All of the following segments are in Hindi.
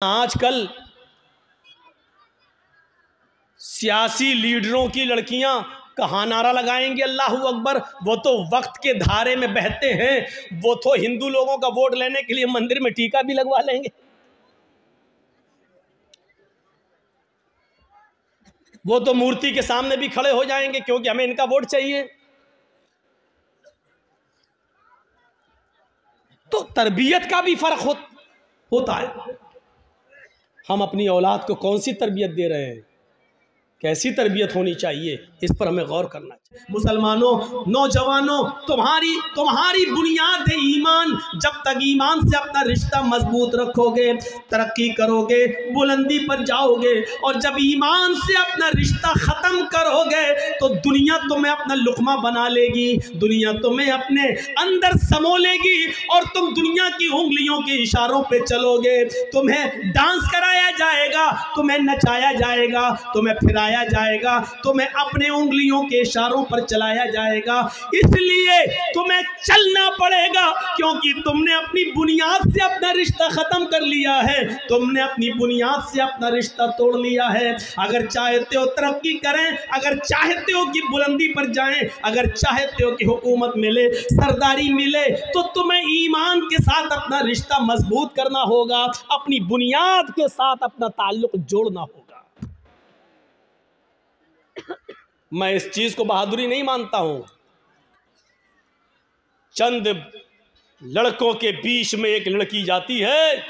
आजकल सियासी लीडरों की लड़कियां कहाँ नारा लगाएंगे अल्लाहू अकबर। वो तो वक्त के धारे में बहते हैं, वो तो हिंदू लोगों का वोट लेने के लिए मंदिर में टीका भी लगवा लेंगे। वो तो मूर्ति के सामने भी खड़े हो जाएंगे क्योंकि हमें इनका वोट चाहिए। तो तरबियत का भी फर्क होता है। हम अपनी औलाद को कौन सी तरबियत दे रहे हैं, कैसी तरबियत होनी चाहिए, इस पर हमें गौर करना चाहिए। मुसलमानों, नौजवानों, तुम्हारी बुनियाद है ईमान। जब तक ईमान से अपना रिश्ता मजबूत रखोगे, तरक्की करोगे, बुलंदी पर जाओगे। और जब ईमान से अपना रिश्ता ख़त्म करोगे तो दुनिया तुम्हें अपना लुक़मा बना लेगी, दुनिया तुम्हें अपने अंदर समो लेगी और तुम दुनिया की उंगलियों के इशारों पर चलोगे। तुम्हें डांस कराया जाएगा, तुम्हें नचाया जाएगा, तुम्हें फिराया जाएगा, तुम्हें अपने उंगलियों के इशारों पर चलाया जाएगा। इसलिए तुम्हें चलना पड़ेगा क्योंकि तुमने अपनी बुनियाद से अपना रिश्ता खत्म कर लिया है, तुमने अपनी बुनियाद से अपना रिश्ता तोड़ लिया है। अगर चाहते हो तरक्की करें, अगर चाहते हो कि बुलंदी पर जाएं, अगर चाहते हो कि हुकूमत मिले, सरदारी मिले, तो तुम्हें ईमान के साथ अपना रिश्ता मजबूत करना होगा, अपनी बुनियाद के साथ अपना ताल्लुक जोड़ना होगा। मैं इस चीज को बहादुरी नहीं मानता हूं। चंद लड़कों के बीच में एक लड़की जाती है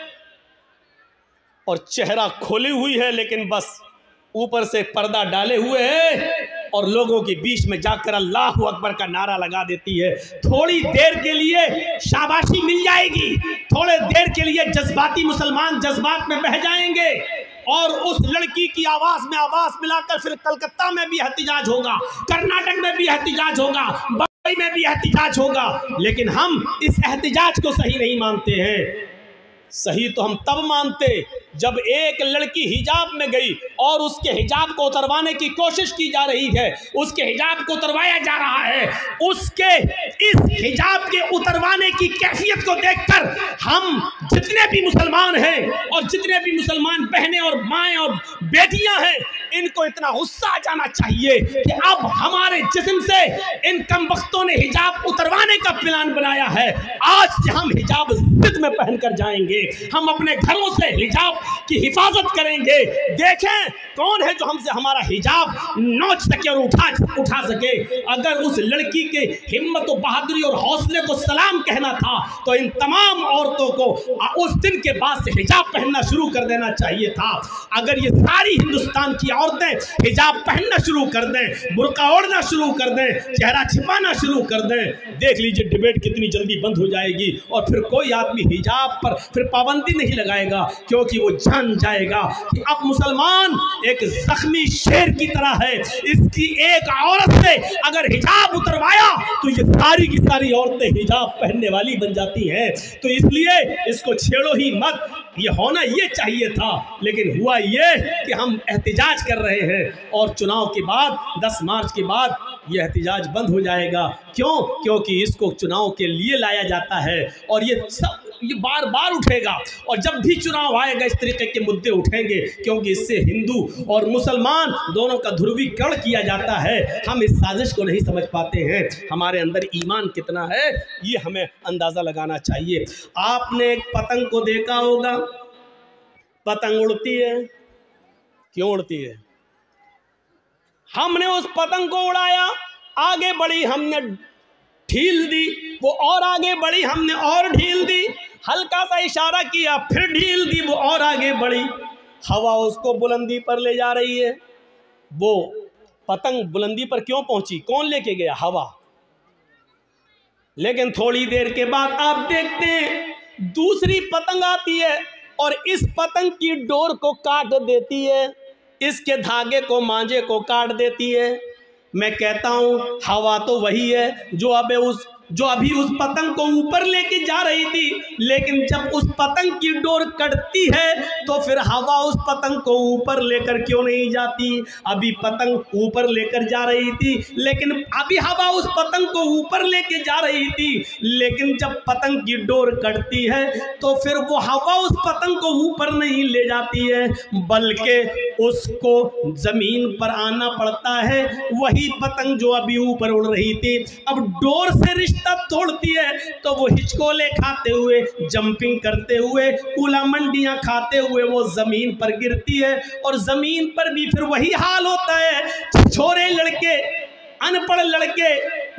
और चेहरा खोली हुई है, लेकिन बस ऊपर से पर्दा डाले हुए है और लोगों के बीच में जाकर अल्लाहू अकबर का नारा लगा देती है। थोड़ी देर के लिए शाबाशी मिल जाएगी, थोड़े देर के लिए जज्बाती मुसलमान जज्बात में बह जाएंगे और उस लड़की की आवाज में आवाज मिलाकर फिर कलकत्ता में भी एहतिजाज होगा, कर्नाटक में भी एहतिजाज होगा, बम्बई में भी एहतिजाज होगा। लेकिन हम इस एहतिजाज को सही नहीं मानते हैं। सही तो हम तब मानते जब एक लड़की हिजाब में गई और उसके हिजाब को उतरवाने की कोशिश की जा रही है, उसके हिजाब को उतरवाया जा रहा है। उसके इस हिजाब के उतरवाने की कैफियत को देखकर हम जितने भी मुसलमान हैं और जितने भी मुसलमान बहनें और माएँ और बेटियां हैं, इनको इतना गुस्सा आ जाना चाहिए कि अब हमारे जिस्म से इन कमबख्तों ने हिजाब उतरवाने का प्लान बनाया है। आज से हम हिजाब जिद में पहनकर जाएंगे, हम अपने घरों से हिजाब की हिफाजत करेंगे। देखें कौन है जो हमसे हमारा हिजाब नोच सके और उठा सके। अगर उस लड़की के हिम्मत और बहादुरी और हौसले को सलाम कहना था तो इन तमाम औरतों को उस दिन के बाद से हिजाब पहनना शुरू कर देना चाहिए था। अगर ये सारी हिंदुस्तान की औरतें हिजाब पहनना शुरू कर दें, बुर्का ओढ़ना शुरू कर दें, चेहरा छिपाना शुरू कर दें, देख लीजिए डिबेट कितनी जल्दी बंद हो जाएगी और फिर कोई आदमी हिजाब पर फिर पाबंदी नहीं लगाएगा, क्योंकि वो जान जाएगा कि अब मुसलमान एक जख्मी शेर की तरह है। इसकी एक औरत से अगर हिजाब उतरवाया तो ये सारी की सारी औरतें हिजाब पहनने वाली बन जाती हैं। तो इसलिए इसको छेड़ो ही मत। ये होना ये चाहिए था, लेकिन हुआ ये कि हम एहतिजाज कर रहे हैं और चुनाव के बाद 10 मार्च के बाद ये एहतिजाज बंद हो जाएगा। क्यों? क्योंकि इसको चुनाव के लिए लाया जाता है और ये बार बार उठेगा और जब भी चुनाव आएगा इस तरीके के मुद्दे उठेंगे, क्योंकि इससे हिंदू और मुसलमान दोनों का ध्रुवीकरण किया जाता है। हम इस साजिश को नहीं समझ पाते हैं। हमारे अंदर ईमान कितना है ये हमें अंदाज़ा लगाना चाहिए। आपने एक पतंग को देखा होगा, पतंग उड़ती है, क्यों उड़ती है? हमने उस पतंग को उड़ाया, आगे बढ़ी, हमने ढील दी, वो और आगे बढ़ी, हमने और ढील दी, हल्का सा इशारा किया, फिर ढील दी, वो और आगे बढ़ी। हवा उसको बुलंदी पर ले जा रही है। वो पतंग बुलंदी पर क्यों पहुंची? कौन लेके गया? हवा। लेकिन थोड़ी देर के बाद आप देखते हैं दूसरी पतंग आती है और इस पतंग की डोर को काट देती है, इसके धागे को, मांझे को काट देती है। मैं कहता हूं हवा तो वही है जो अब उस जो अभी उस पतंग को ऊपर लेके जा रही थी, लेकिन जब उस पतंग की डोर कटती है तो फिर हवा उस पतंग को ऊपर लेकर क्यों नहीं जाती? अभी पतंग ऊपर लेकर जा रही थी, लेकिन अभी हवा उस पतंग को ऊपर लेके जा रही थी, लेकिन जब पतंग की डोर कटती है तो फिर वो हवा उस पतंग को ऊपर नहीं ले जाती है, बल्कि उसको जमीन पर आना पड़ता है। वही पतंग जो अभी ऊपर उड़ रही थी, अब डोर से रिश्ता तोड़ती है तो वो हिचकोले खाते हुए, जंपिंग करते हुए, कूला मंडियां खाते हुए वो जमीन पर गिरती है। और जमीन पर भी फिर वही हाल होता है। छोरे लड़के, अनपढ़ लड़के,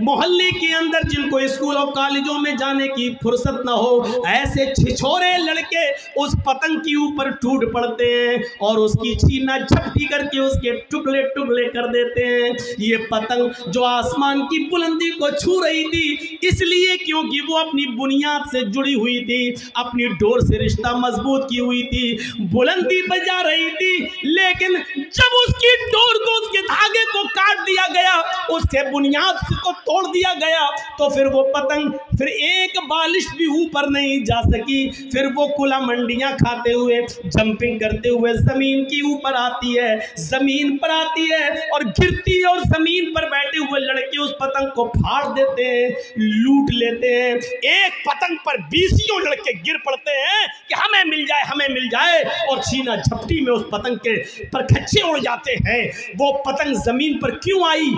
मोहल्ले के अंदर जिनको स्कूलों कॉलेजों में जाने की फुर्सत ना हो, ऐसे छिछोरे लड़के उस पतंग के ऊपर टूट पड़ते हैं और उसकी छीना झपटी करके उसके टुकड़े टुकड़े कर देते हैं। ये पतंग जो आसमान की बुलंदी को छू रही थी, इसलिए क्योंकि वो अपनी बुनियाद से जुड़ी हुई थी, अपनी डोर से रिश्ता मजबूत की हुई थी, बुलंदी पर जा रही थी। लेकिन जब उसकी डोर को, उसके धागे को काट दिया गया, उसके बुनियाद को तोड़ दिया गया, तो फिर वो पतंग फिर एक बालिश भी ऊपर नहीं जा सकी। फिर वो कुला मंडियां खाते हुए, जंपिंग करते हुए जमीन की ऊपर आती है, जमीन पर आती है और गिरती है और जमीन पर बैठे हुए लड़के उस पतंग को फाड़ देते हैं, लूट लेते हैं। एक पतंग पर 20 लड़के गिर पड़ते हैं कि हमें मिल जाए, हमें मिल जाए, और छीना झपटी में उस पतंग के पर खच्चे उड़ जाते हैं। वो पतंग जमीन पर क्यों आई?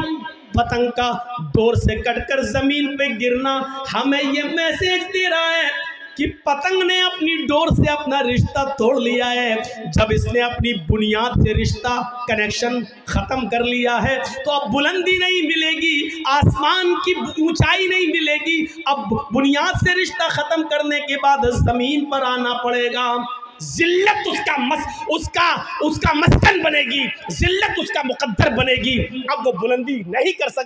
पतंग का डोर से कटकर जमीन पे गिरना हमें ये मैसेज दे रहा है कि पतंग ने अपनी डोर से अपना रिश्ता तोड़ लिया है। जब इसने अपनी बुनियाद से रिश्ता, कनेक्शन खत्म कर लिया है, तो अब बुलंदी नहीं मिलेगी, आसमान की ऊंचाई नहीं मिलेगी। अब बुनियाद से रिश्ता खत्म करने के बाद जमीन पर आना पड़ेगा। जिल्लत उसका मस्कन बनेगी, जिल्लत उसका मुकद्दर बनेगी। अब वो बुलंदी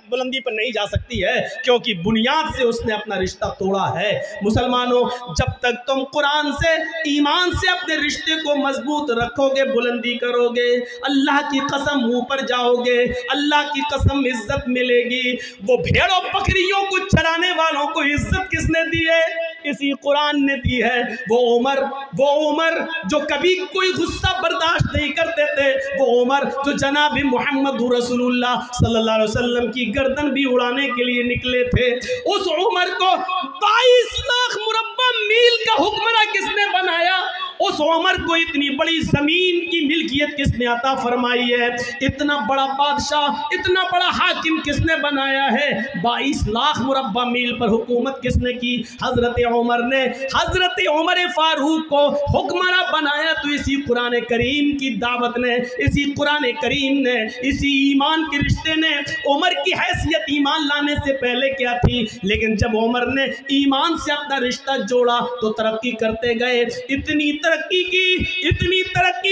बुलंदी पर नहीं जा सकती है, क्योंकि बुनियाद से उसने अपना रिश्ता तोड़ा है। मुसलमानों, जब तक तुम कुरान से, ईमान से अपने रिश्ते को मजबूत रखोगे, बुलंदी करोगे, अल्लाह की कसम ऊपर जाओगे, अल्लाह की कसम इज्जत मिलेगी। वो भेड़ों बकरियों को चराने वालों को इज्जत किसने दी है? इसी कुरान ने दी है। वो उमर जो कभी कोई गुस्सा बर्दाश्त नहीं करते थे, वो उमर जो जनाब मोहम्मद रसूलुल्लाह सल्लल्लाहु अलैहि वसल्लम की गर्दन भी उड़ाने के लिए निकले थे, उस उमर को 22 लाख मुरब्बा मील का हुक्मरान किसने बनाया? उस उमर को इतनी बड़ी जमीन की मिल्कियत किसने अता फरमाई है? इतना बड़ा बादशाह, इतना बड़ा हाकिम किसने बनाया है? 22 लाख मुरब्बा मील पर हुकूमत किसने की? हजरत उमर ने। हजरत उमर फारूक को हुक्मरान बनाया तो इसी कुरान करीम की दावत ने, इसी कुरान करीम ने, इसी ईमान के रिश्ते ने। उमर की हैसियत ईमान लाने से पहले क्या थी? लेकिन जब उमर ने ईमान से अपना रिश्ता जोड़ा तो तरक्की करते गए। इतनी तरक्की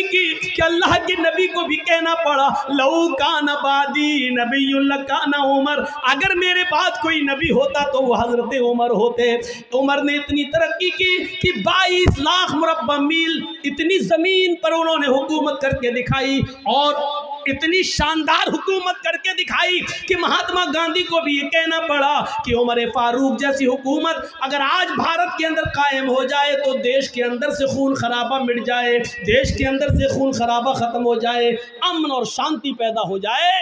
की कि अल्लाह के नबी को भी कहना पड़ा, लौ कान बादी नबीयुन लकाना उमर, अगर मेरे बाद कोई नबी होता तो वो हजरत उमर होते। उमर ने इतनी तरक्की की कि 22 लाख मुरब्बा मील इतनी जमीन पर उन्होंने हुकूमत करके दिखाई, और इतनी शानदार हुकूमत करके दिखाई कि महात्मा गांधी को भी ये कहना पड़ा कि उमर फारूक जैसी हुकूमत अगर आज भारत के अंदर कायम हो जाए तो देश के अंदर से खून खराबा मिट जाए, देश के अंदर से खून खराबा खत्म हो जाए, अमन और शांति पैदा हो जाए।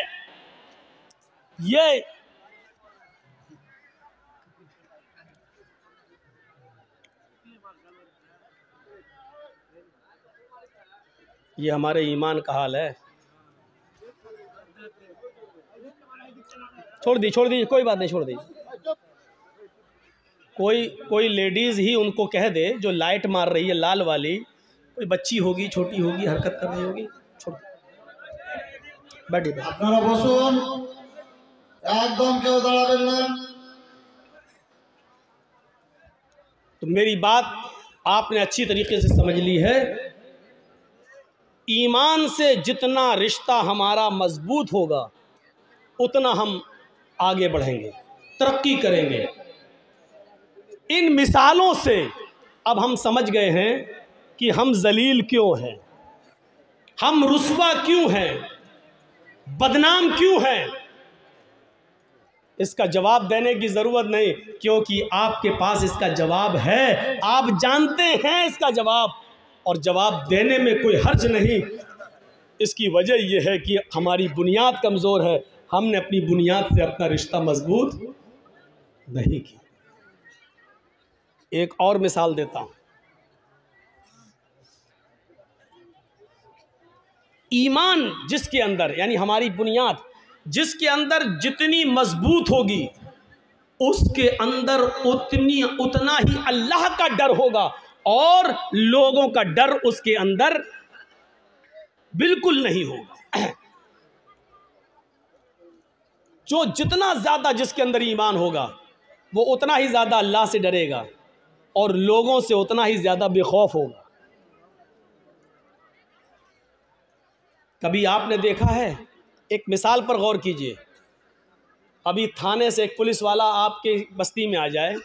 ये हमारे ईमान का हाल है। छोड़ दी, कोई बात नहीं, छोड़ दी। कोई लेडीज ही उनको कह दे जो लाइट मार रही है लाल वाली, कोई बच्ची होगी, छोटी होगी, हरकत कर रही होगी, छोड़ बैठिए। আপনারা বসুন, একদম কেউ দাঁড়াবেন না। तो मेरी बात आपने अच्छी तरीके से समझ ली है। ईमान से जितना रिश्ता हमारा मजबूत होगा उतना हम आगे बढ़ेंगे, तरक्की करेंगे। इन मिसालों से अब हम समझ गए हैं कि हम जलील क्यों हैं, हम रुस्वा क्यों हैं, बदनाम क्यों हैं। इसका जवाब देने की ज़रूरत नहीं, क्योंकि आपके पास इसका जवाब है, आप जानते हैं इसका जवाब, और जवाब देने में कोई हर्ज नहीं। इसकी वजह यह है कि हमारी बुनियाद कमज़ोर है, हमने अपनी बुनियाद से अपना रिश्ता मजबूत नहीं किया। एक और मिसाल देता हूँ। ईमान जिसके अंदर, यानी हमारी बुनियाद जिसके अंदर जितनी मजबूत होगी, उसके अंदर उतना ही अल्लाह का डर होगा, और लोगों का डर उसके अंदर बिल्कुल नहीं होगा। जो जितना ज़्यादा जिसके अंदर ईमान होगा, वो उतना ही ज़्यादा अल्लाह से डरेगा और लोगों से उतना ही ज़्यादा बेखौफ होगा। कभी आपने देखा है, एक मिसाल पर गौर कीजिए, अभी थाने से एक पुलिस वाला आपके बस्ती में आ जाए,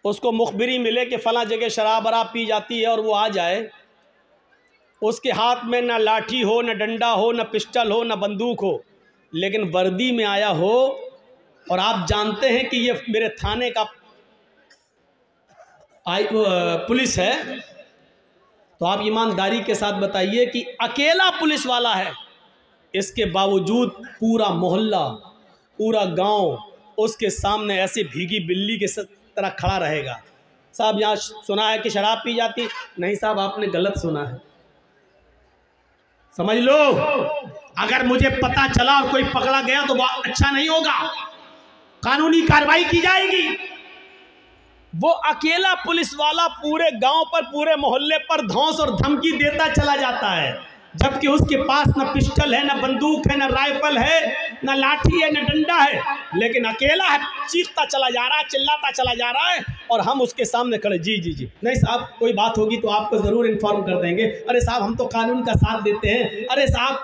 उसको मुखबिरी मिले कि फ़लाँ जगह शराब वराब पी जाती है, और वो आ जाए, उसके हाथ में ना लाठी हो, ना डंडा हो, ना पिस्टल हो, ना बंदूक हो, लेकिन वर्दी में आया हो, और आप जानते हैं कि ये मेरे थाने का पुलिस है, तो आप ईमानदारी के साथ बताइए कि अकेला पुलिस वाला है, इसके बावजूद पूरा मोहल्ला, पूरा गांव उसके सामने ऐसे भीगी बिल्ली के तरह खड़ा रहेगा। साहब यहाँ सुना है कि शराब पी जाती? नहीं साहब, आपने गलत सुना है, समझ लो। अगर मुझे पता चला और कोई पकड़ा गया तो वह अच्छा नहीं होगा, कानूनी कार्रवाई की जाएगी। वो अकेला पुलिस वाला पूरे गांव पर, पूरे मोहल्ले पर धौंस और धमकी देता चला जाता है, जबकि उसके पास ना पिस्टल है, ना बंदूक है, ना राइफल है, ना लाठी है, ना डंडा है, लेकिन अकेला है, चीखता चला जा रहा है, चिल्लाता चला जा रहा है, और हम उसके सामने खड़े। जी जी जी, नहीं साहब, कोई बात होगी तो आपको ज़रूर इन्फॉर्म कर देंगे। अरे साहब, हम तो कानून का साथ देते हैं। अरे साहब,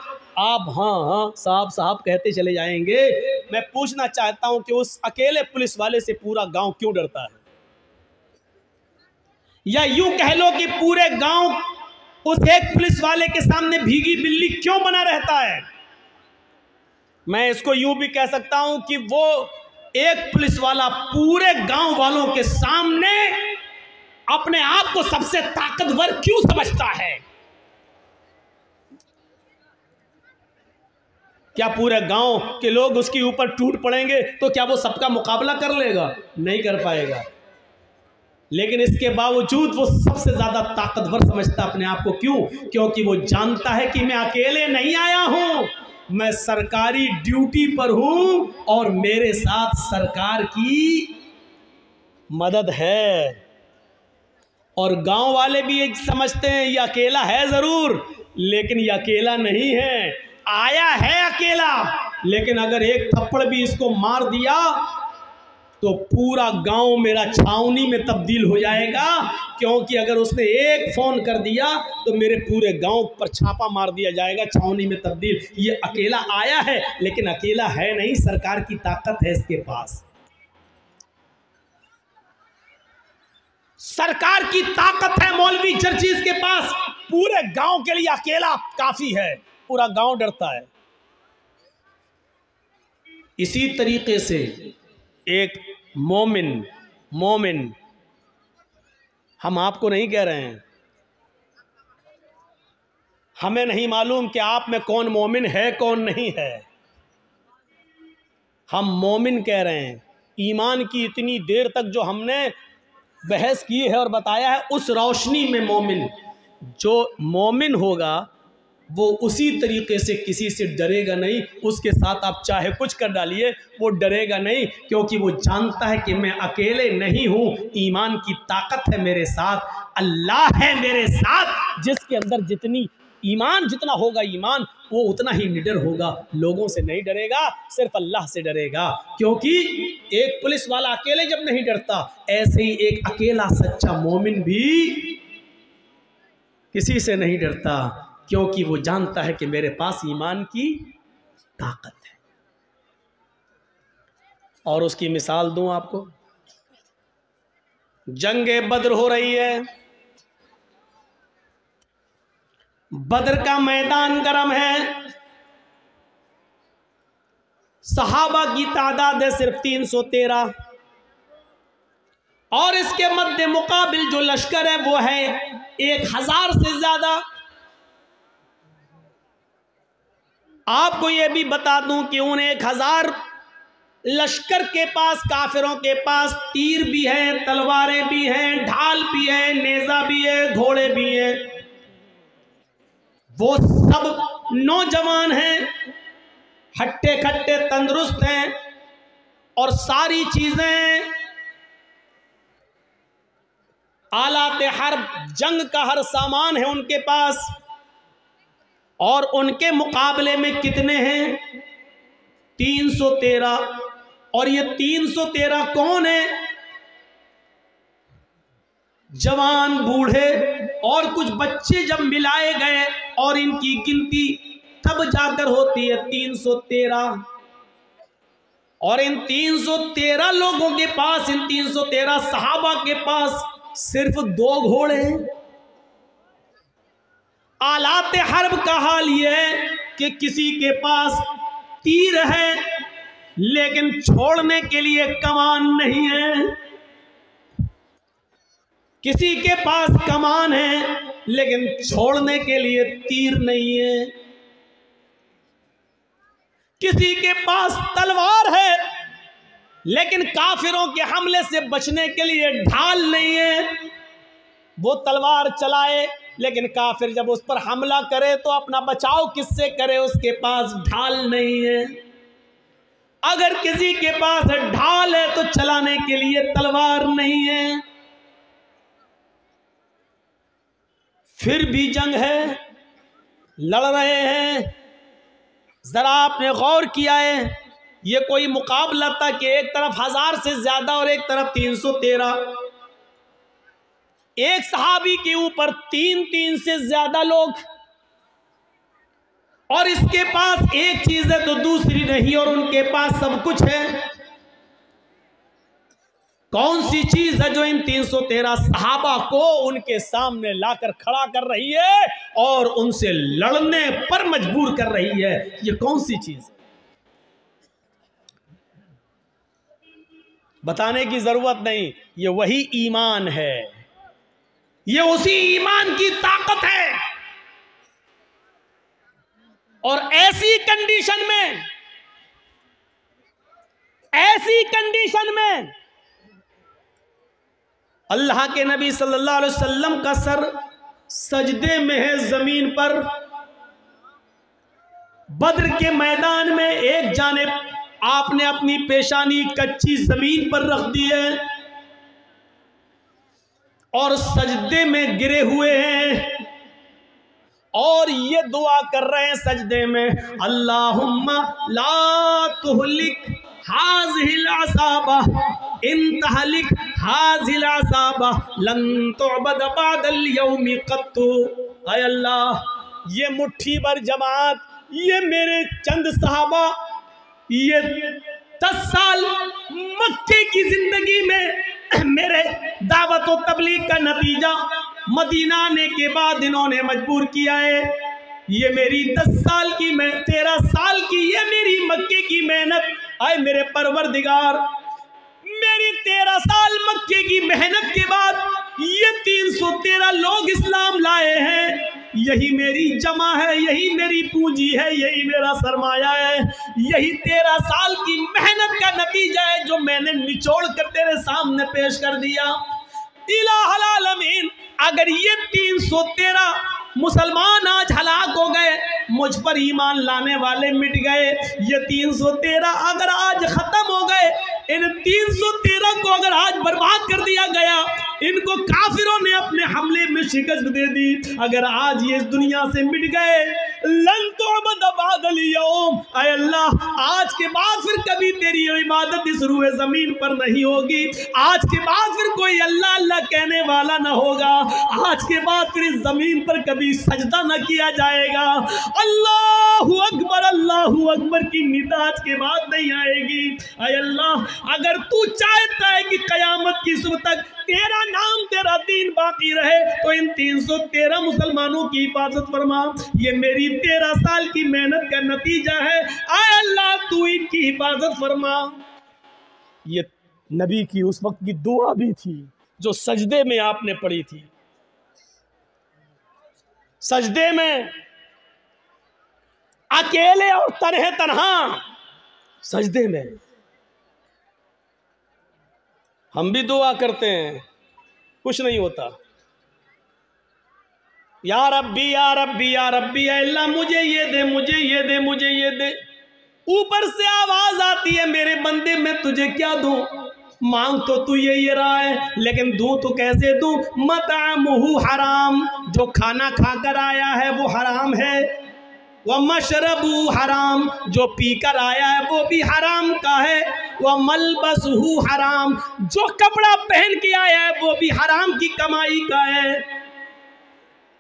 आप हाँ हाँ साहब साहब कहते चले जाएंगे। मैं पूछना चाहता हूँ कि उस अकेले पुलिस वाले से पूरा गाँव क्यों डरता है? या यूं कह लो कि पूरे गांव उस एक पुलिस वाले के सामने भीगी बिल्ली क्यों बना रहता है? मैं इसको यूं भी कह सकता हूं कि वो एक पुलिस वाला पूरे गांव वालों के सामने अपने आप को सबसे ताकतवर क्यों समझता है? क्या पूरे गांव के लोग उसके ऊपर टूट पड़ेंगे तो क्या वो सबका मुकाबला कर लेगा? नहीं कर पाएगा। लेकिन इसके बावजूद वो सबसे ज़्यादा ताकतवर समझता अपने आप को। क्यों? क्योंकि वो जानता है कि मैं अकेले नहीं आया हूँ, मैं सरकारी ड्यूटी पर हूँ और मेरे साथ सरकार की मदद है। और गांव वाले भी ये समझते हैं ये अकेला है ज़रूर, लेकिन ये अकेला नहीं है, आया है अकेला, लेकिन अगर एक थप्पड़ भी इसको मार दिया तो पूरा गांव मेरा छावनी में तब्दील हो जाएगा। क्योंकि अगर उसने एक फ़ोन कर दिया तो मेरे पूरे गांव पर छापा मार दिया जाएगा, छावनी में तब्दील। ये अकेला आया है, लेकिन अकेला है नहीं, सरकार की ताकत है इसके पास, सरकार की ताकत है मौलवी चर्चिस के पास। पूरे गांव के लिए अकेला काफ़ी है, पूरा गांव डरता है। इसी तरीके से एक मोमिन, हम आपको नहीं कह रहे हैं, हमें नहीं मालूम कि आप में कौन मोमिन है कौन नहीं है, हम मोमिन कह रहे हैं। ईमान की इतनी देर तक जो हमने बहस की है और बताया है, उस रोशनी में मोमिन, जो मोमिन होगा वो उसी तरीके से किसी से डरेगा नहीं, उसके साथ आप चाहे कुछ कर डालिए वो डरेगा नहीं, क्योंकि वो जानता है कि मैं अकेले नहीं हूँ, ईमान की ताकत है मेरे साथ, अल्लाह है मेरे साथ। जिसके अंदर जितना होगा ईमान, वो उतना ही निडर होगा, लोगों से नहीं डरेगा, सिर्फ अल्लाह से डरेगा। क्योंकि एक पुलिस वाला अकेले जब नहीं डरता, ऐसे ही एक अकेला सच्चा मोमिन भी किसी से नहीं डरता, क्योंकि वो जानता है कि मेरे पास ईमान की ताकत है। और उसकी मिसाल दूं आपको, जंगे बद्र हो रही है, बद्र का मैदान गर्म है, सहाबा की तादाद है सिर्फ 313 और इसके मध्य मुकाबिल जो लश्कर है वो है 1000 से ज्यादा। आपको यह भी बता दूं कि उन 1000 लश्कर के पास, काफिरों के पास तीर भी हैं, तलवारें भी हैं, ढाल भी है, नेजा भी है, घोड़े भी हैं। वो सब नौजवान हैं, हट्टे खट्टे तंदुरुस्त हैं और सारी चीजें आलाते हर्ब, जंग का हर सामान है उनके पास। और उनके मुकाबले में कितने हैं? 313। और ये 313 कौन है? जवान, बूढ़े और कुछ बच्चे जब मिलाए गए और इनकी गिनती तब जाकर होती है 313। और इन 313 लोगों के पास, इन 313 सहाबा के पास सिर्फ 2 घोड़े हैं। आलाते हर्ब का हाल यह है कि किसी के पास तीर है लेकिन छोड़ने के लिए कमान नहीं है, किसी के पास कमान है लेकिन छोड़ने के लिए तीर नहीं है, किसी के पास तलवार है लेकिन काफिरों के हमले से बचने के लिए ढाल नहीं है। वो तलवार चलाए लेकिन काफिर जब उस पर हमला करे तो अपना बचाव किससे करे? उसके पास ढाल नहीं है। अगर किसी के पास ढाल है तो चलाने के लिए तलवार नहीं है। फिर भी जंग है, लड़ रहे हैं। जरा आपने गौर किया है, ये कोई मुकाबला था कि एक तरफ 1000 से ज्यादा और एक तरफ 313। एक सहाबी के ऊपर 3 से ज्यादा लोग, और इसके पास एक चीज है तो दूसरी नहीं, और उनके पास सब कुछ है। कौन सी चीज है जो इन 313 सहाबा को उनके सामने लाकर खड़ा कर रही है और उनसे लड़ने पर मजबूर कर रही है? ये कौन सी चीज है? बताने की जरूरत नहीं, ये वही ईमान है। ये उसी ईमान की ताकत है। और ऐसी कंडीशन में अल्लाह के नबी सल्लल्लाहु अलैहि वसल्लम का सर सजदे में है जमीन पर। बद्र के मैदान में एक जानिब आपने अपनी पेशानी कच्ची जमीन पर रख दी है और सजदे में गिरे हुए हैं और ये दुआ कर रहे हैं सजदे में, अल्लाहुम्मा ला तुहलिक हाज़िहिल असाबा इन तहलिक हाज़िहिल असाबा लन तुअबद बअदल यौमि क़त्तु। ऐ अल्लाह, ये मुट्ठी भर जमात, ये मेरे चंद सहाबा, ये 10 साल मक्के की जिंदगी में मेरे दावत और तबलीग का नतीजा मदीना आने के बाद इन्होंने मजबूर किया है। ये मेरी 10 साल की, मैं 13 साल की, ये मेरी मक्के की मेहनत। आए मेरे परवरदिगार, मेरी 13 साल मक्के की मेहनत के बाद ये 313 लोग इस्लाम लाए हैं। यही मेरी जमा है, यही मेरी पूंजी है, यही मेरा सरमाया है, यही 13 साल की मेहनत का नतीजा है जो मैंने निचोड़ कर तेरे सामने पेश कर दिया। इलाहुल आलमीन, अगर ये 313 मुसलमान आज हलाक हो गए, मुझ पर ईमान लाने वाले मिट गए, ये 313 अगर आज खत्म हो गए, इन 313 को अगर आज बर्बाद कर दिया गया, इनको काफिरों ने अपने हमले में शिकस्त दे दी, अगर आज ये इस दुनिया से मिट गए, लन तुअबद बअदल यौम, ऐ अल्लाह आज के बाद फिर कभी तेरी इबादत इस रूए जमीन पर नहीं होगी। आज के बाद फिर कोई अल्लाह अल्लाह कहने वाला न होगा। आज के बाद फिर इस जमीन पर कभी सजदा न किया जाएगा। अल्लाहु अकबर की निदा आज के बाद नहीं आएगी। ऐ अल्लाह, अगर तू चाहता है कि कयामत की सुबह तक तेरा नाम तेरा दीन बाकी रहे तो इन 313 मुसलमानों की हिफाजत फरमा। ये मेरी 13 साल की मेहनत का नतीजा है, आए अल्लाह तू इनकी हिफाजत फरमा। ये नबी की उस वक्त की दुआ भी थी जो सजदे में आपने पढ़ी थी। सजदे में अकेले और तन्हा सजदे में हम भी दुआ करते हैं, कुछ नहीं होता। या रब्बी या रब्बी या रब्बी, अल्लाह मुझे ये दे, मुझे ये दे, मुझे ये दे। ऊपर से आवाज आती है मेरे बंदे मैं तुझे क्या दूं? मांग तो तू ये रहा है, लेकिन दूं तो कैसे दूं? मतअमुहु हराम, जो खाना खाकर आया है वो हराम है। व मशरबु हराम, जो पीकर आया है वो भी हराम का है। व मलबसहु हराम, जो कपड़ा पहन के आया है वो भी हराम की कमाई का है।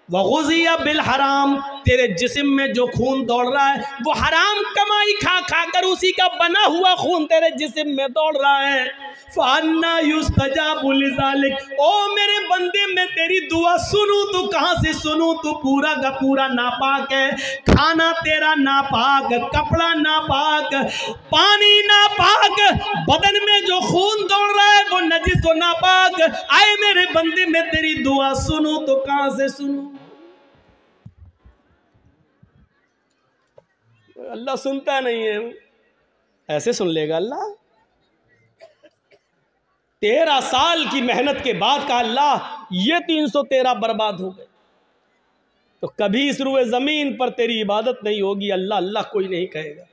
वग़ुज़िया बिल हराम, तेरे जिस्म में जो खून दौड़ रहा है वो हराम कमाई खा खा कर उसी का बना हुआ खून तेरे जिस्म में दौड़ रहा है। फ़अन्ना युस्तजाबु लिज़ालिक, ओ मेरे बंदे मैं तेरी दुआ सुनूं तो कहाँ से सुनूं? तू पूरा का पूरा नापाक है। खाना तेरा नापाक, कपड़ा नापाक, पानी नापाक, बदन में जो खून दौड़ रहा है वो नजिस व नापाक। आए मेरे बंदे मैं तेरी दुआ सुनूं तो कहाँ से सुनूं? अल्लाह सुनता नहीं है, ऐसे सुन लेगा अल्लाह? 13 साल की मेहनत के बाद का अल्लाह ये 313 बर्बाद हो गए। तो कभी इस रुए जमीन पर तेरी इबादत नहीं होगी, अल्लाह अल्लाह कोई नहीं कहेगा।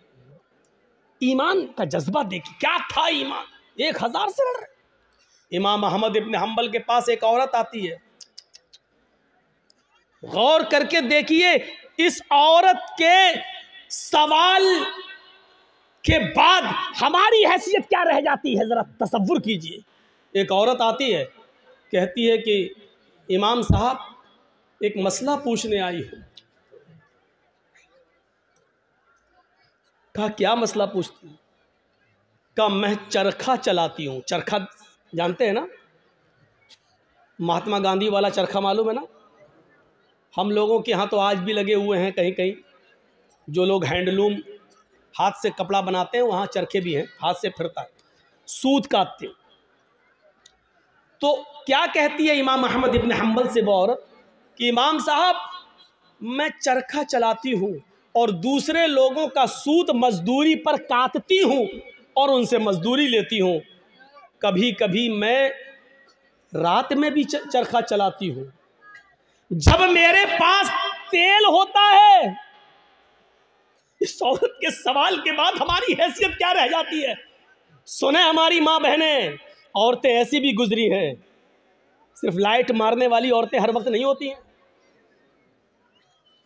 ईमान का जज्बा देखिए, क्या था ईमान। 1000 से लड़ रहे। इमाम अहमद इब्न हम्बल के पास एक औरत आती है, गौर करके देखिए इस औरत के सवाल के बाद हमारी हैसियत क्या रह जाती है, जरा तसव्वुर कीजिए। एक औरत आती है, कहती है कि इमाम साहब एक मसला पूछने आई है। कहा क्या मसला पूछती हूँ? कहा मैं चरखा चलाती हूँ। चरखा जानते हैं ना, महात्मा गांधी वाला चरखा मालूम है ना? हम लोगों के यहाँ तो आज भी लगे हुए हैं कहीं कहीं। जो लोग हैंडलूम हाथ से कपड़ा बनाते हैं वहाँ चरखे भी हैं, हाथ से फिरता है, सूत काटते हैं। तो क्या कहती है इमाम अहमद इब्न हम्बल से वो औरत कि इमाम साहब मैं चरखा चलाती हूँ और दूसरे लोगों का सूत मजदूरी पर काटती हूँ और उनसे मजदूरी लेती हूँ। कभी कभी मैं रात में भी चरखा चलाती हूँ। जब मेरे पास तेल होता है। इस औरत के सवाल के बाद हमारी हैसियत क्या रह जाती है? सुने हमारी माँ बहनें, औरतें ऐसी भी गुजरी हैं। सिर्फ लाइट मारने वाली औरतें हर वक्त नहीं होती हैं।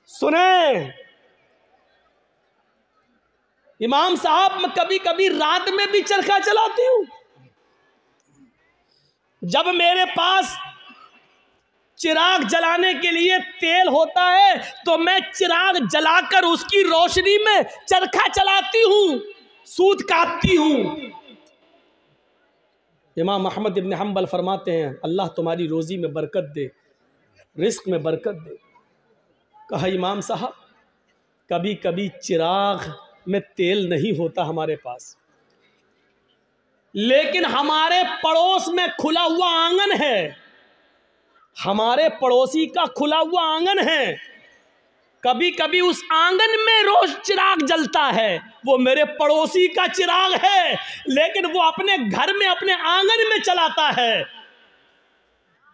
सुने इमाम साहब मैं कभी कभी रात में भी चरखा चलाती हूँ। जब मेरे पास चिराग जलाने के लिए तेल होता है तो मैं चिराग जलाकर उसकी रोशनी में चरखा चलाती हूँ, सूत काटती हूँ। इमाम अहमद इब्न हम्बल फरमाते हैं अल्लाह तुम्हारी रोज़ी में बरकत दे, रिस्क में बरकत दे। कहा इमाम साहब कभी कभी चिराग में तेल नहीं होता हमारे पास, लेकिन हमारे पड़ोस में खुला हुआ आंगन है, हमारे पड़ोसी का खुला हुआ आंगन है। कभी कभी उस आंगन में रोज चिराग जलता है, वो मेरे पड़ोसी का चिराग है, लेकिन वो अपने घर में अपने आंगन में चलाता है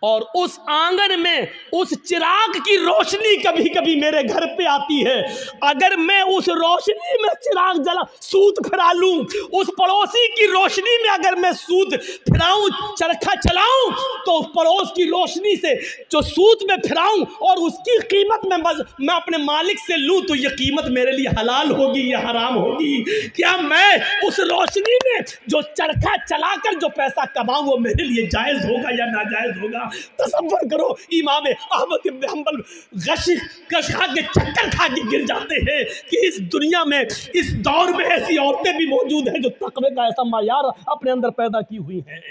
और उस आंगन में उस चिराग की रोशनी कभी कभी मेरे घर पे आती है। अगर मैं उस रोशनी में चिराग जला सूत फिरा लूं, उस पड़ोसी की रोशनी में अगर मैं सूत फिराऊं, चरखा चलाऊं, तो पड़ोस की रोशनी से जो सूत में फिराऊं और उसकी कीमत में मैं अपने मालिक से लूं तो ये कीमत मेरे लिए हलाल होगी या हराम होगी? क्या मैं उस रोशनी में जो चरखा चलाकर जो पैसा कमाऊं वो मेरे लिए जायज़ होगा या नाजायज़ होगा? तसव्वुर करो इमाम अहमद इब्न हम्बल गश खा के चक्कर खा के गिर जाते हैं कि इस दुनिया में इस दौर में ऐसी औरतें भी मौजूद हैं जो तकवे का ऐसा मायार अपने अंदर पैदा की हुई हैं।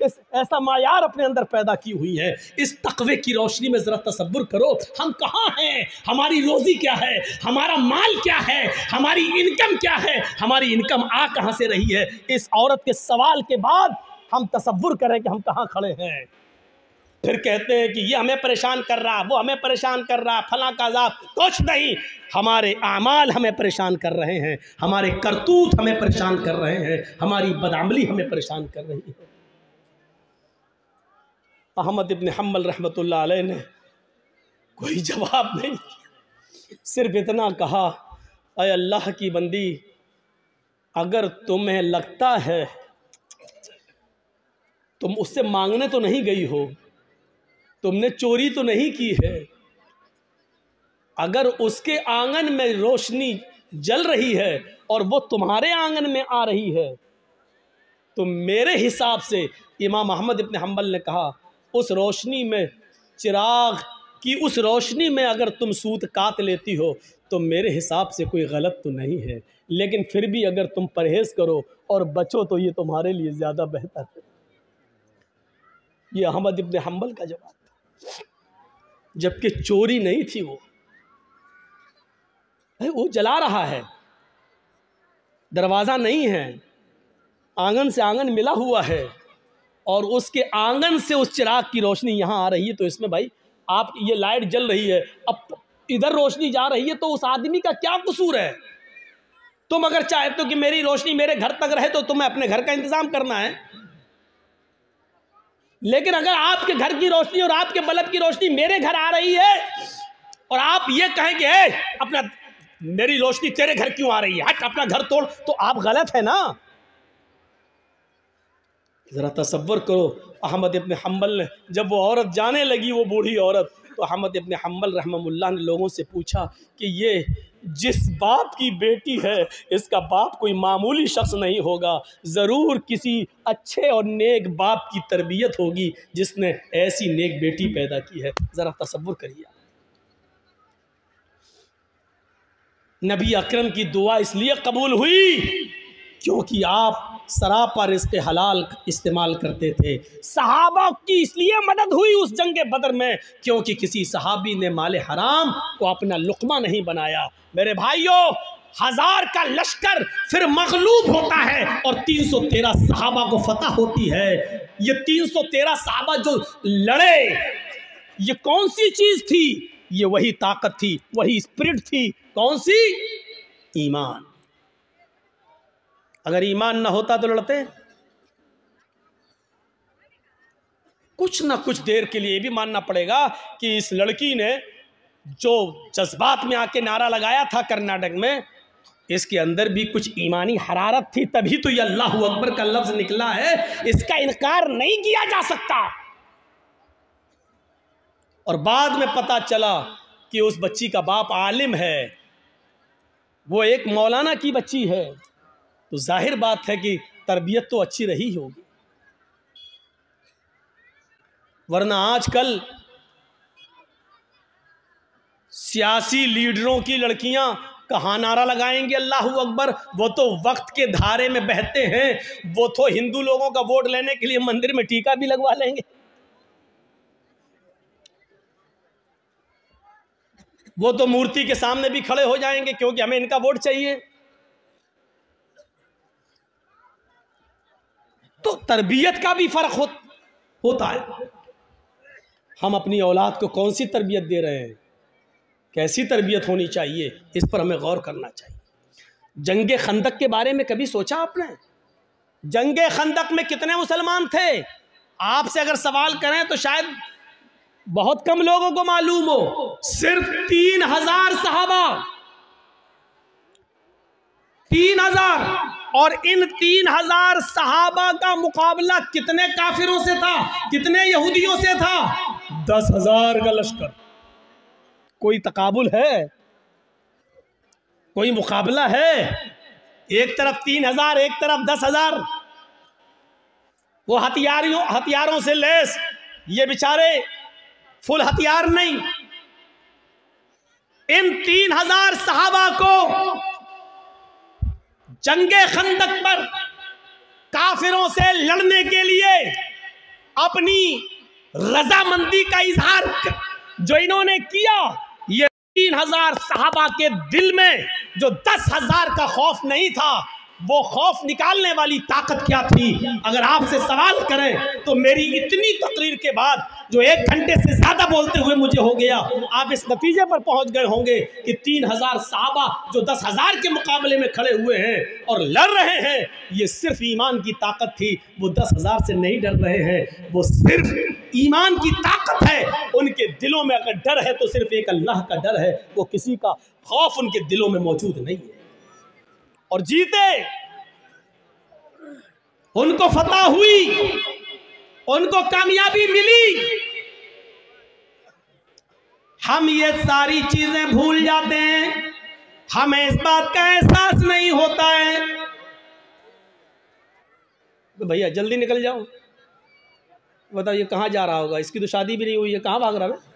ऐसा मायार अपने अंदर पैदा की हुई है। इस तकवे की रोशनी में ज़रा तसव्वुर करो, हम कहाँ हैं, हमारी रोज़ी क्या है, हमारा माल क्या है, हमारी इनकम क्या है, हमारी इनकम आ कहाँ से रही है। इस औरत के सवाल के बाद हम तसव्वुर करें कि हम कहाँ खड़े हैं। फिर कहते हैं कि ये हमें परेशान कर रहा, वो हमें परेशान कर रहा, फलां का अज़ाब। कुछ नहीं, हमारे आमाल हमें परेशान कर रहे हैं, हमारे करतूत हमें परेशान कर रहे हैं, हमारी बदअमली हमें परेशान कर रही है। अहमद इब्न हम्बल रहमतुल्लाह अलैह ने कोई जवाब नहीं, सिर्फ इतना कहा, अय अल्लाह की बंदी, अगर तुम्हें लगता है, तुम उससे मांगने तो नहीं गई हो, तुमने चोरी तो नहीं की है, अगर उसके आंगन में रोशनी जल रही है और वो तुम्हारे आंगन में आ रही है, तो मेरे हिसाब से, इमाम अहमद इब्न हम्बल ने कहा, उस रोशनी में, चिराग की उस रोशनी में अगर तुम सूत काट लेती हो तो मेरे हिसाब से कोई गलत तो नहीं है, लेकिन फिर भी अगर तुम परहेज़ करो और बचो तो ये तुम्हारे लिए ज़्यादा बेहतर है। ये अहमद इब्न हम्बल का जवाब था, जबकि चोरी नहीं थी। वो जला रहा है, दरवाज़ा नहीं है, आंगन से आंगन मिला हुआ है और उसके आंगन से उस चिराग की रोशनी यहाँ आ रही है, तो इसमें भाई आप, ये लाइट जल रही है, अब इधर रोशनी जा रही है, तो उस आदमी का क्या कसूर है। तुम अगर चाहते हो कि मेरी रोशनी मेरे घर तक रहे तो तुम्हें अपने घर का इंतजाम करना है, लेकिन अगर आपके घर की रोशनी और आपके बल्ब की रोशनी मेरे घर आ रही है और आप ये कहें कि अपना, मेरी रोशनी तेरे घर क्यों आ रही है, हट अपना घर तोड़, तो आप गलत है ना। ज़रा तसव्वुर करो, अहमद इब्न हम्बल ने, जब वो औरत जाने लगी, वो बूढ़ी औरत, तो अहमद इब्न हम्बल रहमतुल्लाह ने लोगों से पूछा कि ये जिस बाप की बेटी है, इसका बाप कोई मामूली शख्स नहीं होगा, ज़रूर किसी अच्छे और नेक बाप की तरबियत होगी जिसने ऐसी नेक बेटी पैदा की है। ज़रा तसव्वुर करिए, नबी अकरम की दुआ इसलिए कबूल हुई क्योंकि आप सरापा रिज़्क़ हलाल इस्तेमाल करते थे। सहाबा की इसलिए मदद हुई उस जंग बदर में क्योंकि किसी सहाबी ने माले हराम को अपना लुक़मा नहीं बनाया। मेरे भाइयों, 1000 का लश्कर फिर मग़लूब होता है और 313 सहाबा को फतह होती है। ये 313 सहाबा जो लड़े, ये कौन सी चीज़ थी? ये वही ताकत थी, वही स्पिरिट थी। कौन सी? ईमान। अगर ईमान ना होता तो लड़ते? कुछ ना कुछ देर के लिए भी मानना पड़ेगा कि इस लड़की ने जो जज्बात में आके नारा लगाया था कर्नाटक में, इसके अंदर भी कुछ ईमानी हरारत थी, तभी तो ये अल्लाहू अकबर का लफ्ज़ निकला है। इसका इनकार नहीं किया जा सकता। और बाद में पता चला कि उस बच्ची का बाप आलिम है, वो एक मौलाना की बच्ची है, तो जाहिर बात है कि तरबियत तो अच्छी रही होगी। वरना आजकल सियासी लीडरों की लड़कियां कहाँ नारा लगाएंगी अल्लाहू अकबर। वो तो वक्त के धारे में बहते हैं, वो तो हिंदू लोगों का वोट लेने के लिए मंदिर में टीका भी लगवा लेंगे। वो तो मूर्ति के सामने भी खड़े हो जाएंगे क्योंकि हमें इनका वोट चाहिए। तो तरबियत का भी फर्क होता है। हम अपनी औलाद को कौन सी तरबियत दे रहे हैं, कैसी तरबियत होनी चाहिए, इस पर हमें गौर करना चाहिए। जंगे खंदक के बारे में कभी सोचा आपने? जंगे खंदक में कितने मुसलमान थे? आपसे अगर सवाल करें तो शायद बहुत कम लोगों को मालूम हो। सिर्फ 3000 सहाबा, 3000, और इन 3000 सहाबा का मुकाबला कितने काफिरों से था, कितने यहूदियों से था? 10,000 का लश्कर। कोई तकाबुल है? कोई मुकाबला है? एक तरफ 3000, एक तरफ 10,000। वो हथियारों से लैस, ये बेचारे फुल हथियार नहीं। इन 3000 सहाबा को जंगे खंदक पर काफिरों से लड़ने के लिए अपनी रजामंदी का इजहार जो इन्होंने किया, ये 3000 सहाबा के दिल में जो 10,000 का खौफ नहीं था, वो खौफ निकालने वाली ताकत क्या थी? अगर आपसे सवाल करें तो मेरी इतनी तकरीर के बाद जो 1 घंटे से ज़्यादा बोलते हुए मुझे हो गया, आप इस नतीजे पर पहुंच गए होंगे कि 3000 सहाबा जो 10,000 के मुकाबले में खड़े हुए हैं और लड़ रहे हैं, ये सिर्फ ईमान की ताकत थी। वो 10,000 से नहीं डर रहे हैं, वो सिर्फ ईमान की ताकत है। उनके दिलों में अगर डर है तो सिर्फ एक अल्लाह का डर है, वो किसी का खौफ उनके दिलों में मौजूद नहीं है। और जीते, उनको फतह हुई, उनको कामयाबी मिली। हम ये सारी चीजें भूल जाते हैं, हमें इस बात का एहसास नहीं होता है। तो भैया जल्दी निकल जाओ, बताओ ये कहाँ जा रहा होगा? इसकी तो शादी भी नहीं हुई है, कहाँ भाग रहा है?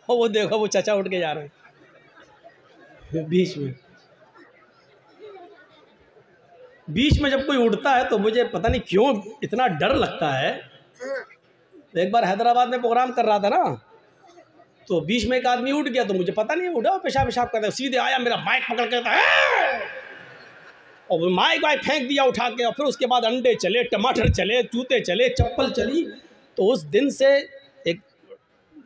वो देखो, वो चाचा उठ के जा रहे हैं बीच में जब कोई उड़ता है तो मुझे पता नहीं क्यों इतना डर लगता है। एक बार हैदराबाद में प्रोग्राम कर रहा था ना, तो बीच में एक आदमी उठ गया, तो मुझे पता नहीं उड़ा, पेशाब करता, सीधे आया, मेरा माइक पकड़ के और माइक फेंक दिया उठा के। और फिर उसके बाद अंडे चले, टमाटर चले, जूते चले, चप्पल चली। तो उस दिन से एक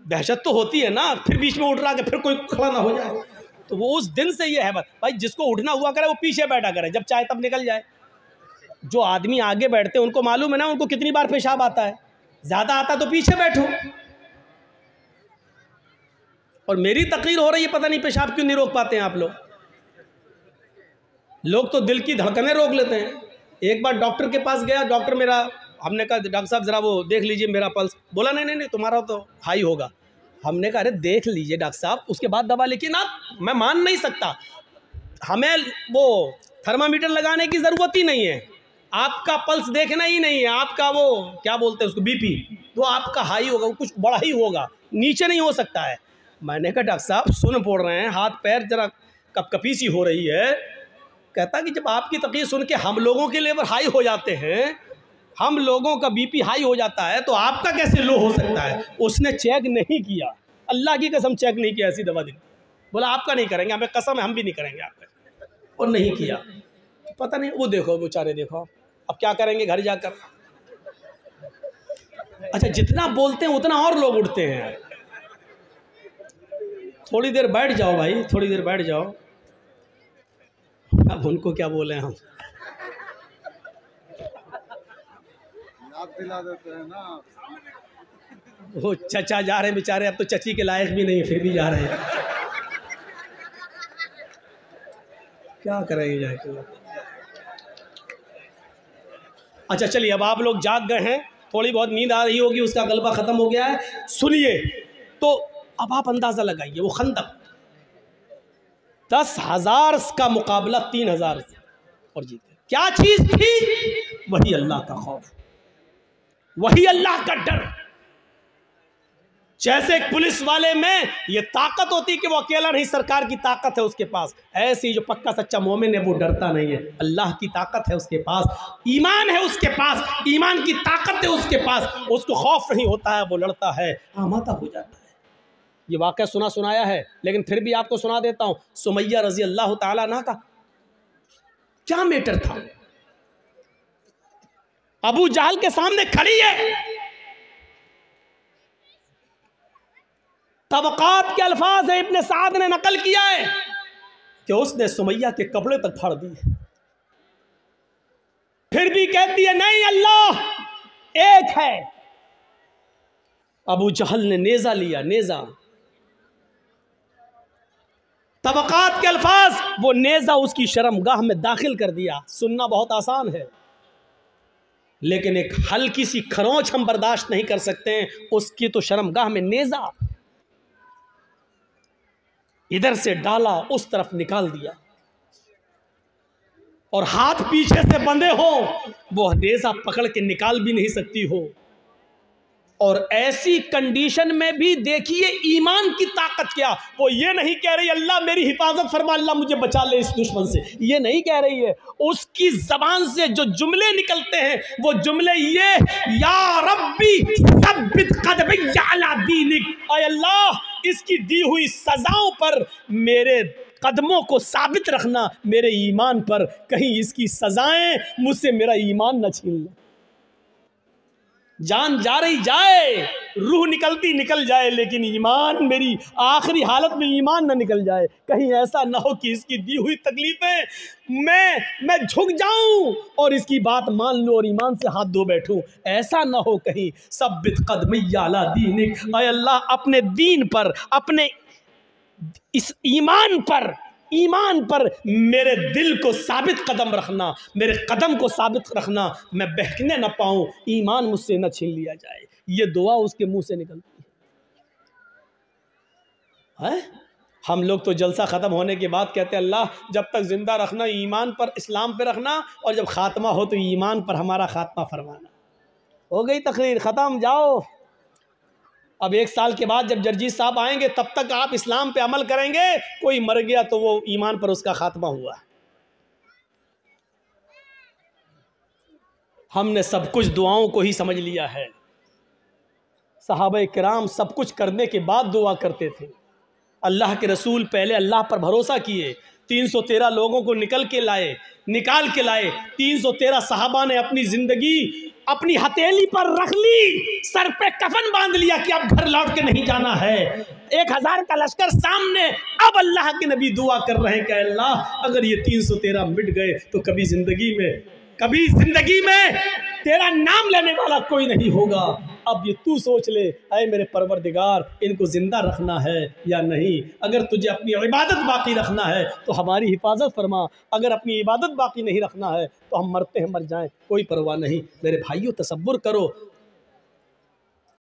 दहशत तो होती है ना, फिर बीच में उठ रहा कि फिर कोई खड़ा ना हो जाए। तो वो उस दिन से ये है बस भाई, जिसको उठना हुआ करे वो पीछे बैठा करे, जब चाहे तब निकल जाए। जो आदमी आगे बैठते हैं उनको मालूम है ना उनको कितनी बार पेशाब आता है, ज़्यादा आता तो पीछे बैठो। और मेरी तकरीर हो रही है, पता नहीं पेशाब क्यों नहीं रोक पाते हैं आप लोग तो दिल की धड़कनें रोक लेते हैं। एक बार डॉक्टर के पास गया, डॉक्टर मेरा, हमने कहा डॉक्टर साहब ज़रा वो देख लीजिए मेरा पल्स। बोला नहीं नहीं नहीं, तुम्हारा तो हाई होगा। हमने कहा अरे देख लीजिए डॉक्टर साहब, उसके बाद दवा। लेकिन आप, मैं मान नहीं सकता, हमें वो थर्मामीटर लगाने की ज़रूरत ही नहीं है, आपका पल्स देखना ही नहीं है, आपका वो क्या बोलते हैं उसको, बीपी, तो आपका हाई होगा, कुछ बड़ा ही होगा, नीचे नहीं हो सकता है। मैंने कहा डॉक्टर साहब सुन पड़ रहे हैं, हाथ पैर जरा कपकपी सी हो रही है। कहता कि जब आपकी तकलीफ सुन के हम लोगों के लेवल हाई हो जाते हैं, हम लोगों का बीपी हाई हो जाता है, तो आपका कैसे लो हो सकता है? उसने चेक नहीं किया, अल्लाह की कसम चेक नहीं किया, ऐसी दवा दी। बोला आपका नहीं करेंगे, हमें कसम है हम भी नहीं करेंगे आपका, और नहीं किया। पता नहीं, वो देखो बेचारे, देखो अब क्या करेंगे घर जाकर। अच्छा, जितना बोलते हैं उतना और लोग उठते हैं। थोड़ी देर बैठ जाओ भाई, थोड़ी देर बैठ जाओ। अब उनको क्या बोले हम, याद दिला देते हैं ना। वो चचा जा रहे हैं बेचारे, अब तो चची के लायक भी नहीं, फिर भी जा रहे हैं। क्या करेंगे जाके। अच्छा चलिए, अब आप लोग जाग गए हैं, थोड़ी बहुत नींद आ रही होगी, उसका गलबा ख़त्म हो गया है। सुनिए, तो अब आप अंदाज़ा लगाइए, वो खंदक 10,000 का मुकाबला 3,000 से, और जीते। क्या चीज़ थी? वही अल्लाह का खौफ, वही अल्लाह का डर। जैसे एक पुलिस वाले में ये ताकत होती कि वो अकेला नहीं, सरकार की ताकत है उसके पास, ऐसी जो पक्का सच्चा मोमिन है वो डरता नहीं है। अल्लाह की ताकत है उसके पास, ईमान है उसके पास, ईमान की ताकत है उसके पास, उसको खौफ नहीं होता है, वो लड़ता है, आमादा हो जाता है। ये वाक़या सुनाया है, लेकिन फिर भी आपको सुना देता हूँ। सुमैया रज़ी अल्लाह ताला अन्हा का क्या मैटर था? अबू जहल के सामने खड़ी है, तबक़ात के अल्फाज है, इब्ने साद ने नकल किया है कि उसने सुमैया के कपड़े तक फाड़ दिए, फिर भी कहती है नहीं अल्लाह एक है। अबू जहल ने नेज़ा लिया, नेज़ा, तबक़ात के अल्फाज, वो नेज़ा उसकी शर्मगाह में दाखिल कर दिया। सुनना बहुत आसान है, लेकिन एक हल्की सी खरोंच हम बर्दाश्त नहीं कर सकते हैं, उसकी तो शर्मगाह में नेज़ा, इधर से डाला उस तरफ निकाल दिया, और हाथ पीछे से बंधे हो, वो नेज़ा पकड़ के निकाल भी नहीं सकती हो। और ऐसी कंडीशन में भी देखिए ईमान की ताकत क्या, वो ये नहीं कह रही अल्लाह मेरी हिफाजत फरमा, अल्लाह मुझे बचा ले इस दुश्मन से, ये नहीं कह रही है। उसकी जबान से जो जुमले निकलते हैं वो जुमले ये, या रब्बी सब्बित कदमी अला दीनिक, ऐ अल्लाह इसकी दी हुई सजाओं पर मेरे कदमों को साबित रखना, मेरे ईमान पर, कहीं इसकी सजाएं मुझसे मेरा ईमान न छीन ले। जान जा रही जाए, रूह निकलती निकल जाए, लेकिन ईमान, मेरी आखिरी हालत में ईमान न निकल जाए। कहीं ऐसा ना हो कि इसकी दी हुई तकलीफें मैं झुक जाऊं और इसकी बात मान लूं और ईमान से हाथ धो बैठूं, ऐसा ना हो कहीं। सब्बित कदमी अला दीनिक, ऐ अल्लाह अपने दीन पर, अपने इस ईमान पर मेरे दिल को साबित कदम रखना, मेरे कदम को साबित रखना, मैं बहकने न पाऊं, ईमान मुझसे न छीन लिया जाए। ये दुआ उसके मुंह से निकलती है। हम लोग तो जलसा ख़त्म होने के बाद कहते हैं अल्लाह जब तक ज़िंदा रखना ईमान पर, इस्लाम पे रखना, और जब ख़ात्मा हो तो ईमान पर हमारा ख़ात्मा फरमाना। हो गई तकरीर, ख़त्म, जाओ। अब 1 साल के बाद जब जर्जी साहब आएंगे तब तक आप इस्लाम पे अमल करेंगे, कोई मर गया तो वो ईमान पर उसका खात्मा हुआ। हमने सब कुछ दुआओं को ही समझ लिया है। सहाबा किराम सब कुछ करने के बाद दुआ करते थे। अल्लाह के रसूल पहले अल्लाह पर भरोसा किए, 313 लोगों को निकाल के लाए। 313 सहाबा ने अपनी ज़िंदगी अपनी हथेली पर रख ली, सर पे कफन बांध लिया कि अब घर लौट के नहीं जाना है। 1000 का लश्कर सामने, अब अल्लाह के नबी दुआ कर रहे हैं कि अल्लाह अगर ये 313 मिट गए तो कभी जिंदगी में तेरा नाम लेने वाला कोई नहीं होगा। अब ये तू सोच ले, ऐ मेरे परवरदिगार इनको ज़िंदा रखना है या नहीं। अगर तुझे अपनी इबादत बाकी रखना है तो हमारी हिफाजत फरमा, अगर अपनी इबादत बाकी नहीं रखना है तो हम मरते हैं मर जाएं, कोई परवाह नहीं। मेरे भाइयों तसव्वुर करो,